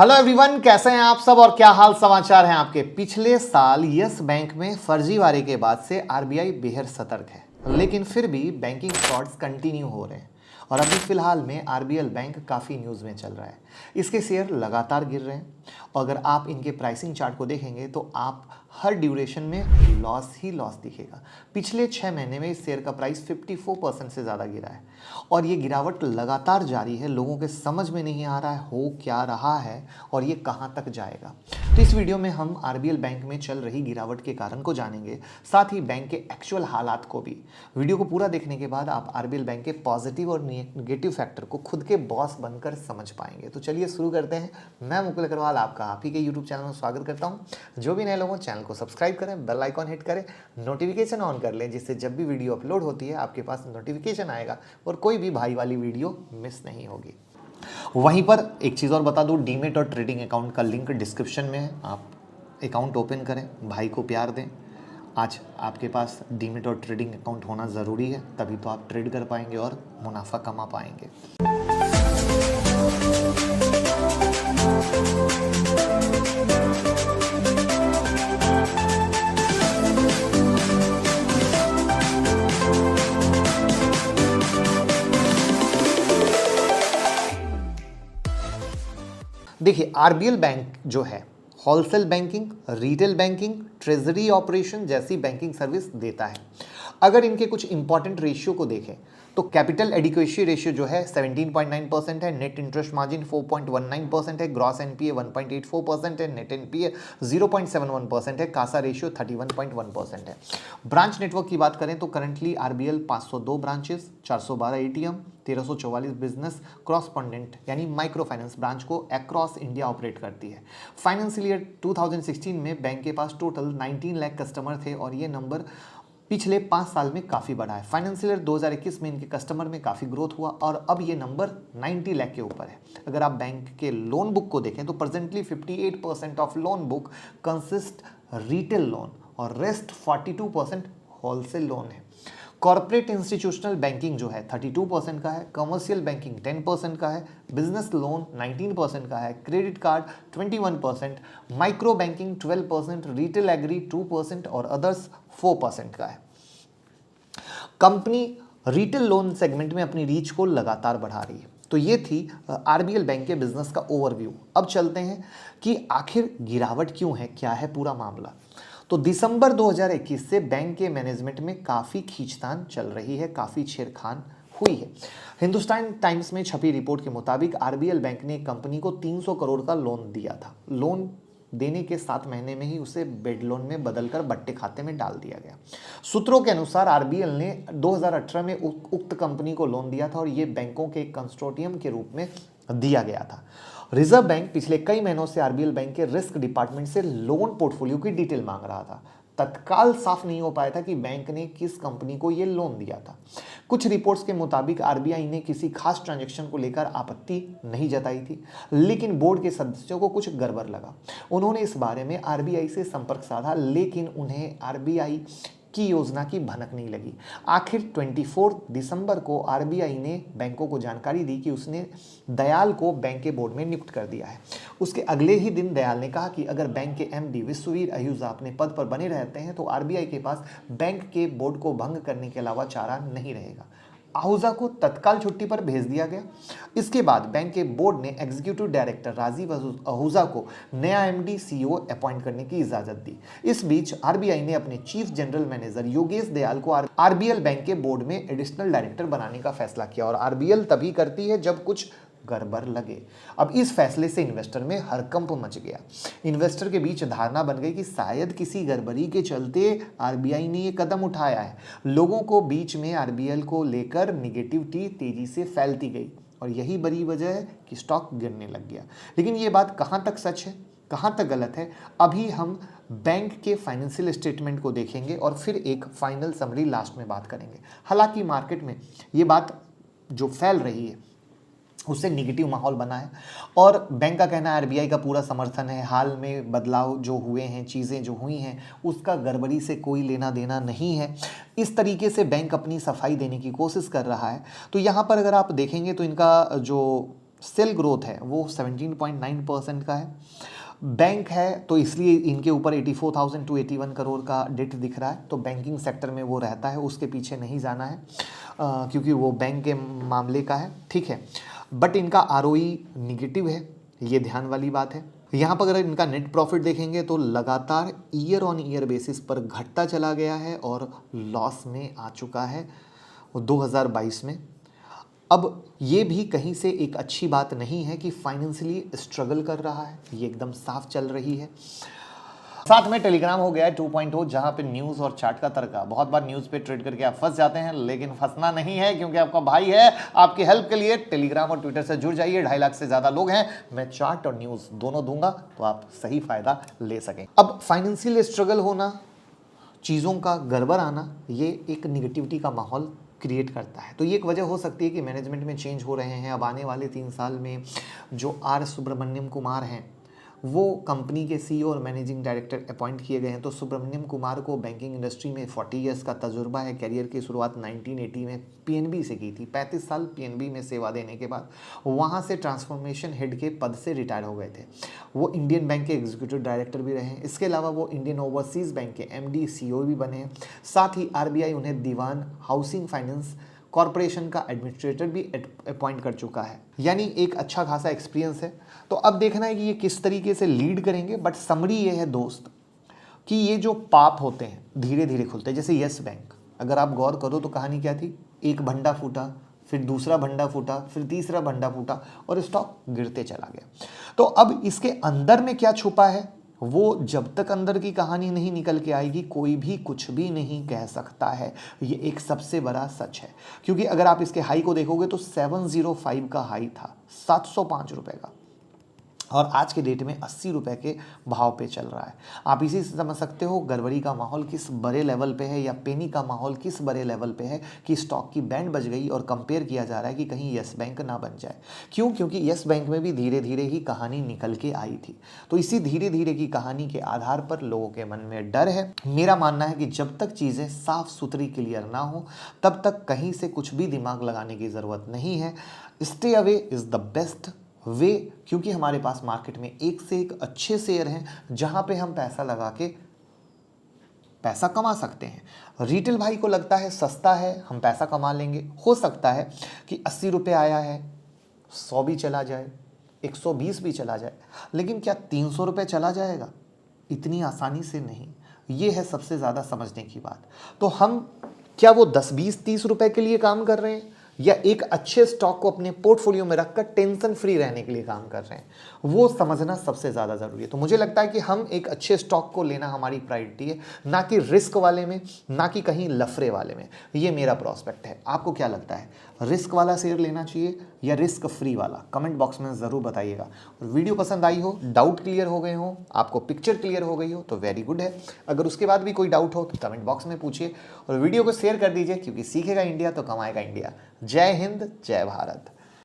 Hello everyone, कैसे हैं आप सब और क्या हाल समाचार हैं आपके। पिछले साल यस बैंक में फर्जीवाड़े के बाद से आरबीआई बेहद सतर्क है, लेकिन फिर भी बैंकिंग फ्रॉड्स कंटिन्यू हो रहे हैं और अभी फिलहाल में आरबीएल बैंक काफ़ी न्यूज़ में चल रहा है। इसके शेयर लगातार गिर रहे हैं और अगर आप इनके प्राइसिंग चार्ट को देखेंगे तो आप हर ड्यूरेशन में लॉस ही लॉस दिखेगा। पिछले 6 महीने में इस शेयर का प्राइस 54% से ज़्यादा गिरा है और ये गिरावट लगातार जारी है। लोगों के समझ में नहीं आ रहा है हो क्या रहा है और ये कहाँ तक जाएगा। तो इस वीडियो में हम आरबीएल बैंक में चल रही गिरावट के कारण को जानेंगे, साथ ही बैंक के एक्चुअल हालात को भी। वीडियो को पूरा देखने के बाद आप आरबीएल बैंक के पॉजिटिव और नेगेटिव फैक्टर को खुद के बॉस बनकर समझ पाएंगे। तो चलिए शुरू करते हैं। मैं मुकुल अग्रवाल आपका आप ही के यूट्यूब चैनल में स्वागत करता हूं। जो भी नए लोगों चैनल को सब्सक्राइब करें, बेल आइकॉन हिट करें, नोटिफिकेशन ऑन कर लें, जिससे जब भी वीडियो अपलोड होती है आपके पास नोटिफिकेशन आएगा और कोई भी भाई वाली वीडियो मिस नहीं होगी। वहीं पर एक चीज़ और बता दूं, डीमेट और ट्रेडिंग अकाउंट का लिंक डिस्क्रिप्शन में है। आप अकाउंट ओपन करें, भाई को प्यार दें। आज आपके पास डीमेट और ट्रेडिंग अकाउंट होना ज़रूरी है, तभी तो आप ट्रेड कर पाएंगे और मुनाफा कमा पाएंगे। देखिए, आरबीएल बैंक जो है wholesale banking, retail banking, treasury operation जैसी बैंकिंग सर्विस देता है। अगर इनके कुछ इंपॉर्टेंट रेशियो को देखें तो कैपिटल एडिक्वेसी रेशियो जो है 17.9% है, नेट इंटरेस्ट मार्जिन 4.19% है, ग्रॉस एनपीए 1.84% है, नेट एनपीए 0.71% है, कासा रेशियो 31.1% है। ब्रांच नेटवर्क की बात करें तो currently RBL 502 branches, 412 ATM, 1344 business correspondent यानी माइक्रो फाइनेंस ब्रांच को अक्रॉस इंडिया ऑपरेट करती है। फाइनेंशियल ईयर 2016 में बैंक के पास टोटल 19 लाख कस्टमर थे और ये नंबर पिछले 5 साल में काफ़ी बढ़ा है। फाइनेंशियल ईयर 2021 में इनके कस्टमर में काफ़ी ग्रोथ हुआ और अब ये नंबर 90 लाख के ऊपर है। अगर आप बैंक के लोन बुक को देखें तो presently 58% of loan book consist retail loan और रेस्ट 42% होलसेल लोन है। कॉर्पोरेट इंस्टीट्यूशनल बैंकिंग जो है 32% का है, कमर्शियल बैंकिंग 10% का है, बिजनेस लोन 19% का है, credit card 21%, micro banking 12%, retail agri 2% और अदर्स 4% का है। कंपनी रिटेल लोन सेगमेंट में अपनी रीच को लगातार बढ़ा रही है। तो ये थी आरबीएल बैंक के बिजनेस का ओवरव्यू। अब चलते हैं कि आखिर गिरावट क्यों है, क्या है पूरा मामला। तो दिसंबर 2021 से बैंक के मैनेजमेंट में काफ़ी खींचतान चल रही है, काफ़ी छेड़खान हुई है। हिंदुस्तान टाइम्स में छपी रिपोर्ट के मुताबिक आरबीएल बैंक ने कंपनी को 300 करोड़ का लोन दिया था। लोन देने के 7 महीने में ही उसे बेड लोन में बदलकर बट्टे खाते में डाल दिया गया। सूत्रों के अनुसार आरबीएल ने 2018 में उक्त कंपनी को लोन दिया था और ये बैंकों के एक कंसोर्टियम के रूप में दिया गया था। रिजर्व बैंक पिछले कई महीनों से आरबीएल बैंक के रिस्क डिपार्टमेंट से लोन पोर्टफोलियो की डिटेल मांग रहा था। तत्काल साफ नहीं हो पाया था कि बैंक ने किस कंपनी को यह लोन दिया था। कुछ रिपोर्ट्स के मुताबिक आरबीआई ने किसी खास ट्रांजैक्शन को लेकर आपत्ति नहीं जताई थी, लेकिन बोर्ड के सदस्यों को कुछ गड़बड़ लगा। उन्होंने इस बारे में आरबीआई से संपर्क साधा, लेकिन उन्हें आरबीआई की योजना की भनक नहीं लगी। आखिर 24 दिसंबर को आरबीआई ने बैंकों को जानकारी दी कि उसने दयाल को बैंक के बोर्ड में नियुक्त कर दिया है। उसके अगले ही दिन दयाल ने कहा कि अगर बैंक के एमडी विश्ववीर अहूजा अपने पद पर बने रहते हैं तो आरबीआई के पास बैंक के बोर्ड को भंग करने के अलावा चारा नहीं रहेगा। आहूजा को तत्काल छुट्टी पर भेज दिया गया। इसके बाद बैंक के बोर्ड ने एग्जीक्यूटिव डायरेक्टर राजीव आहूजा को नया एमडी सीईओ अपॉइंट करने की इजाजत दी। इस बीच आरबीआई ने अपने chief general manager Yogesh Dayal को आरबीएल बैंक के बोर्ड में एडिशनल डायरेक्टर बनाने का फैसला किया और आरबीएल तभी करती है जब कुछ गड़बड़ लगे। अब इस फैसले से इन्वेस्टर में हड़कंप मच गया। इन्वेस्टर के बीच धारणा बन गई कि शायद किसी गड़बड़ी के चलते आरबीआई ने ये कदम उठाया है। लोगों को बीच में आरबीएल को लेकर निगेटिविटी तेजी से फैलती गई और यही बड़ी वजह है कि स्टॉक गिरने लग गया। लेकिन ये बात कहाँ तक सच है, कहाँ तक गलत है, अभी हम बैंक के फाइनेंशियल स्टेटमेंट को देखेंगे और फिर एक फाइनल समरी लास्ट में बात करेंगे। हालांकि मार्केट में ये बात जो फैल रही है उससे निगेटिव माहौल बना है और बैंक का कहना है आरबीआई का पूरा समर्थन है। हाल में बदलाव जो हुए हैं, चीज़ें जो हुई हैं, उसका गड़बड़ी से कोई लेना देना नहीं है। इस तरीके से बैंक अपनी सफाई देने की कोशिश कर रहा है। तो यहाँ पर अगर आप देखेंगे तो इनका जो सेल ग्रोथ है वो 17.9% का है। बैंक है तो इसलिए इनके ऊपर 84,000 टू 81 करोड़ का डेट दिख रहा है। तो बैंकिंग सेक्टर में वो रहता है, उसके पीछे नहीं जाना है क्योंकि वो बैंक के मामले का है, ठीक है। बट इनका आरओई निगेटिव है, ये ध्यान वाली बात है। यहाँ पर अगर इनका नेट प्रॉफिट देखेंगे तो लगातार ईयर ऑन ईयर बेसिस पर घटता चला गया है और लॉस में आ चुका है 2022 में। अब ये भी कहीं से एक अच्छी बात नहीं है कि फाइनेंशियली स्ट्रगल कर रहा है, ये एकदम साफ चल रही है। साथ में टेलीग्राम हो गया है 2.0, जहां पे न्यूज़ और चार्ट का तरीका। बहुत बार न्यूज़ पे ट्रेड करके आप फंस जाते हैं, लेकिन फंसना नहीं है क्योंकि आपका भाई है। आपकी हेल्प के लिए टेलीग्राम और ट्विटर से जुड़ जाइए। 2.5 लाख से ज़्यादा लोग हैं, मैं चार्ट और न्यूज़ दोनों दूंगा तो आप सही फायदा ले सकें। अब फाइनेंशियल स्ट्रगल होना, चीज़ों का गड़बड़ आना, ये एक निगेटिविटी का माहौल क्रिएट करता है। तो ये एक वजह हो सकती है कि मैनेजमेंट में चेंज हो रहे हैं। अब आने वाले 3 साल में जो आर सुब्रमण्यम कुमार हैं वो कंपनी के सीईओ और मैनेजिंग डायरेक्टर अपॉइंट किए गए हैं। तो सुब्रमण्यम कुमार को बैंकिंग इंडस्ट्री में 40 ईयर्स का तजुर्बा है। करियर की शुरुआत 1980 में पीएनबी से की थी। 35 साल पीएनबी में सेवा देने के बाद वहाँ से ट्रांसफॉर्मेशन हेड के पद से रिटायर हो गए थे। वो इंडियन बैंक के एग्जीक्यूटिव डायरेक्टर भी रहे हैं। इसके अलावा वो इंडियन ओवरसीज़ बैंक के एमडी सीईओ भी बने हैं। साथ ही आरबीआई उन्हें दीवान हाउसिंग फाइनेंस कॉरपोरेशन का एडमिनिस्ट्रेटर भी अपॉइंट कर चुका है, यानी एक अच्छा खासा एक्सपीरियंस है। तो अब देखना है कि ये किस तरीके से लीड करेंगे। बट समरी ये है दोस्त कि ये जो पाप होते हैं धीरे धीरे खुलते हैं। जैसे यस बैंक, अगर आप गौर करो तो कहानी क्या थी, एक भंडा फूटा, फिर दूसरा भंडा फूटा, फिर तीसरा भंडा फूटा और स्टॉक गिरते चला गया। तो अब इसके अंदर में क्या छुपा है, वो जब तक अंदर की कहानी नहीं निकल के आएगी कोई भी कुछ भी नहीं कह सकता है। ये एक सबसे बड़ा सच है, क्योंकि अगर आप इसके हाई को देखोगे तो 705 का हाई था, 705 रुपए का, और आज के डेट में 80 रुपए के भाव पे चल रहा है। आप इसी से समझ सकते हो गड़बड़ी का माहौल किस बड़े लेवल पे है, या पेनी का माहौल किस बड़े लेवल पे है कि स्टॉक की बैंड बज गई और कंपेयर किया जा रहा है कि कहीं यस बैंक ना बन जाए। क्यों? क्योंकि यस बैंक में भी धीरे धीरे ही कहानी निकल के आई थी। तो इसी धीरे धीरे की कहानी के आधार पर लोगों के मन में डर है। मेरा मानना है कि जब तक चीज़ें साफ सुथरी क्लियर ना हो तब तक कहीं से कुछ भी दिमाग लगाने की ज़रूरत नहीं है। Stay away is the best way, क्योंकि हमारे पास मार्केट में एक से एक अच्छे शेयर हैं जहां पे हम पैसा लगा के पैसा कमा सकते हैं। रिटेल भाई को लगता है सस्ता है, हम पैसा कमा लेंगे। हो सकता है कि 80 रुपये आया है, 100 भी चला जाए, 120 भी चला जाए, लेकिन क्या 300 रुपये चला जाएगा? इतनी आसानी से नहीं। ये है सबसे ज़्यादा समझने की बात। तो हम क्या वो 10, 20, 30 रुपये के लिए काम कर रहे हैं, या एक अच्छे स्टॉक को अपने पोर्टफोलियो में रखकर टेंशन फ्री रहने के लिए काम कर रहे हैं, वो समझना सबसे ज़्यादा ज़रूरी है। तो मुझे लगता है कि हम एक अच्छे स्टॉक को लेना हमारी प्रायोरिटी है, ना कि रिस्क वाले में, ना कि कहीं लफड़े वाले में। ये मेरा प्रोस्पेक्ट है। आपको क्या लगता है, रिस्क वाला शेयर लेना चाहिए या रिस्क फ्री वाला? कमेंट बॉक्स में ज़रूर बताइएगा। और वीडियो पसंद आई हो, डाउट क्लियर हो गए हो, आपको पिक्चर क्लियर हो गई हो तो वेरी गुड है। अगर उसके बाद भी कोई डाउट हो तो कमेंट बॉक्स में पूछिए और वीडियो को शेयर कर दीजिए, क्योंकि सीखेगा इंडिया तो कमाएगा इंडिया। जय हिंद, जय भारत।